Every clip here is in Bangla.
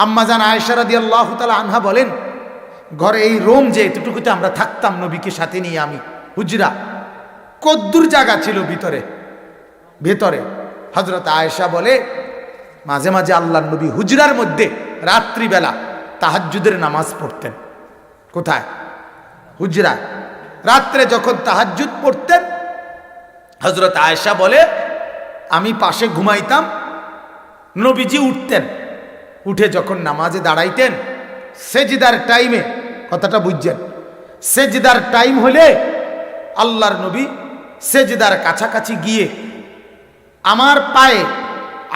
আম্মা জান আয়েশা রাদিয়াল্লাহু তাআলা আনহা বলেন, ঘরে এই রোম যে এতটুকুতে আমরা থাকতাম নবীকে সাথে নিয়ে, আমি হুজরা কদ্দুর জায়গা ছিল ভিতরে ভেতরে। হযরত আয়েশা বলে, মাঝে মাঝে আল্লাহর নবী হুজরার মধ্যে রাত্রিবেলা তাহাজ্জুদের নামাজ পড়তেন। কোথায়? হুজরায়। রাত্রে যখন তাহাজ্জুদ পড়তেন, হযরত আয়েশা বলে আমি পাশে ঘুমাইতাম, নবীজি উঠতেন, উঠে যখন নামাজে দাঁড়াইতেন, সেজদার টাইমে, কথাটা বুঝছেন, সেজদার টাইম হলে আল্লাহর নবী সেজদার কাছাকাছি গিয়ে আমার পায়ে,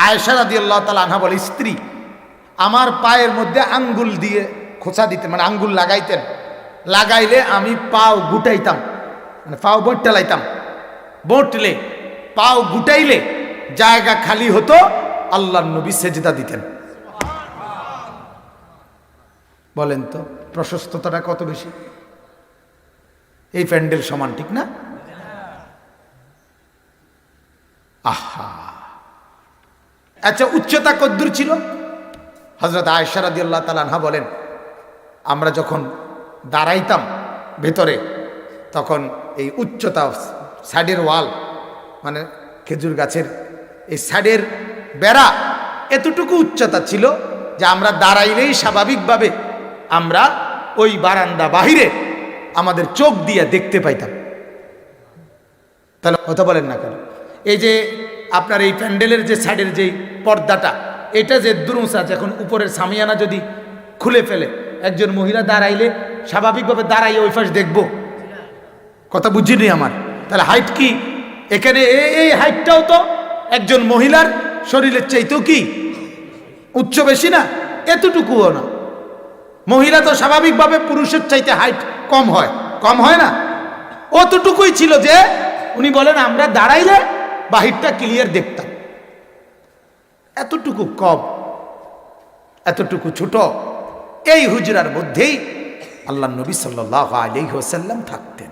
আয়েশা রাদিয়াল্লাহু তাআলা আনহা বলে স্ত্রী, আমার পায়ের মধ্যে আঙ্গুল দিয়ে খোঁচা দিতেন, মানে আঙ্গুল লাগাইতেন, লাগাইলে আমি পাও গুটাইতাম, মানে পাও বটলাইতাম, বটলে পাও গুটাইলে জায়গা খালি হতো, আল্লাহর নবী সেজদা দিতেন। বলেন তো প্রশস্ততাটা কত বেশি? এই প্যান্ডেল সমান, ঠিক না? আহা, আচ্ছা উচ্চতা কদ্দুর ছিল? হযরত আয়েশা রাদিয়াল্লাহু তাআলা আনহা বলেন, আমরা যখন দাঁড়াইতাম ভেতরে, তখন এই উচ্চতা সাইডের ওয়াল, মানে খেজুর গাছের এই সাইডের বেড়া এতটুকু উচ্চতা ছিল যে আমরা দাঁড়াইলেই স্বাভাবিকভাবে আমরা ওই বারান্দা বাহিরে আমাদের চোখ দিয়ে দেখতে পাইতাম। তাহলে কথা বলেন না কেন? এই যে আপনার এই প্যান্ডেলের যে সাইডের যে পর্দাটা, এটা যে দুরুসা, যখন উপরের সামিয়ানা যদি খুলে ফেলে, একজন মহিলা দাঁড়াইলে স্বাভাবিকভাবে দাঁড়াইয়ে ওই পাশ দেখবো। কথা বুঝিনি আমার? তাহলে হাইট কি এখানে? এই হাইটটাও তো একজন মহিলার শরীরের চাইতেও কি উচ্চ বেশি না? এতটুকুও না। মহিলা তো স্বাভাবিকভাবে পুরুষের চাইতে হাইট কম হয়, কম হয় না? অতটুকুই ছিল যে উনি বলেন আমরা দাঁড়াইলে বাহিরটা ক্লিয়ার দেখতাম। এতটুকু কম, এতটুকু ছোট এই হুজরার মধ্যেই আল্লাহ নবী সাল্লাল্লাহু আলাইহি ওয়াসাল্লাম থাকতেন।